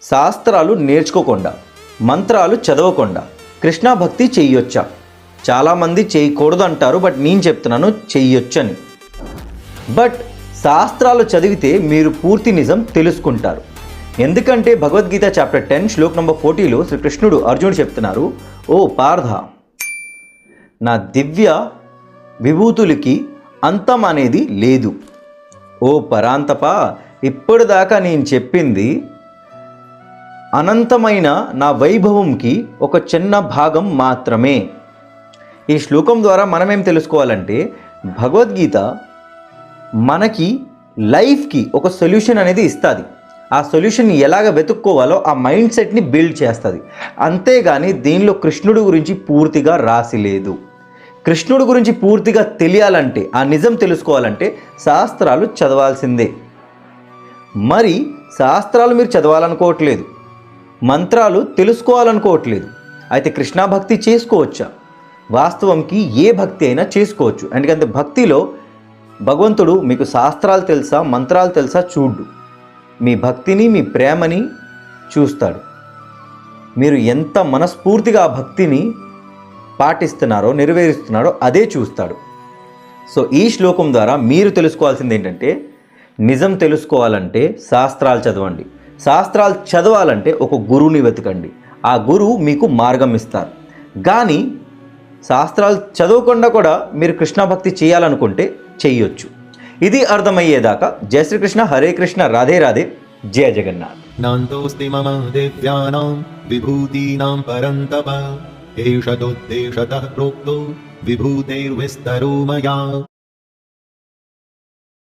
శాస్త్రాలు నేర్చుకోకుండా, మంత్రాలు చదవకుండా కృష్ణ భక్తి చెయ్యొచ్చా? చాలామంది చేయకూడదు అంటారు, బట్ నేను చెప్తున్నాను చెయ్యొచ్చని. బట్ శాస్త్రాలు చదివితే మీరు పూర్తి నిజం తెలుసుకుంటారు. ఎందుకంటే భగవద్గీత చాప్టర్ 10 శ్లోక్ నంబర్ 40లో శ్రీకృష్ణుడు అర్జునుడు చెప్తున్నారు, ఓ పార్థ, నా దివ్య విభూతులకి అంతం అనేది లేదు. ఓ పరాంతప, ఇప్పటిదాకా నేను చెప్పింది అనంతమైన నా వైభవంకి ఒక చిన్న భాగం మాత్రమే. ఈ శ్లోకం ద్వారా మనమేం తెలుసుకోవాలంటే, భగవద్గీత మనకి లైఫ్కి ఒక సొల్యూషన్ అనేది ఇస్తుంది. ఆ సొల్యూషన్ ఎలాగ వెతుక్కోవాలో ఆ మైండ్ సెట్ని బిల్డ్ చేస్తుంది. అంతేగాని దీనిలో కృష్ణుడి గురించి పూర్తిగా రాసి లేదు. కృష్ణుడి గురించి పూర్తిగా తెలియాలంటే, ఆ నిజం తెలుసుకోవాలంటే శాస్త్రాలు చదవాల్సిందే. మరి శాస్త్రాలు మీరు చదవాలనుకోవట్లేదు, మంత్రాలు తెలుసుకోవాలనుకోవట్లేదు, అయితే కృష్ణ భక్తి చేసుకోవచ్చా? వాస్తవంకి ఏ భక్తి అయినా చేసుకోవచ్చు. ఎందుకంటే భక్తిలో భగవంతుడు మీకు శాస్త్రాలు తెలుసా, మంత్రాలు తెలుసా చూడ్డు, మీ భక్తిని, మీ ప్రేమని చూస్తాడు. మీరు ఎంత మనస్ఫూర్తిగా ఆ భక్తిని పాటిస్తున్నారో, నెరవేరుస్తున్నారో అదే చూస్తాడు. సో ఈ శ్లోకం ద్వారా మీరు తెలుసుకోవాల్సింది ఏంటంటే, నిజం తెలుసుకోవాలంటే శాస్త్రాలు చదవండి. శాస్త్రాలు చదవాలంటే ఒక గురువుని వెతకండి. ఆ గురువు మీకు మార్గం ఇస్తారు. కానీ శాస్త్రాలు చదవకుండా కూడా మీరు కృష్ణ భక్తి చేయాలనుకుంటే చెయ్యొచ్చు. ఇది అర్థమయ్యేదాకా జయ శ్రీకృష్ణ, హరే కృష్ణ, రాధే రాధే, జయ జగన్నాథ్. నాంతోస్తి మమ దివ్యానాం విభూతీనాం పరంతప ఏషతోద్దేశతః ప్రోక్తో విభూతైర్విస్తరో మయా.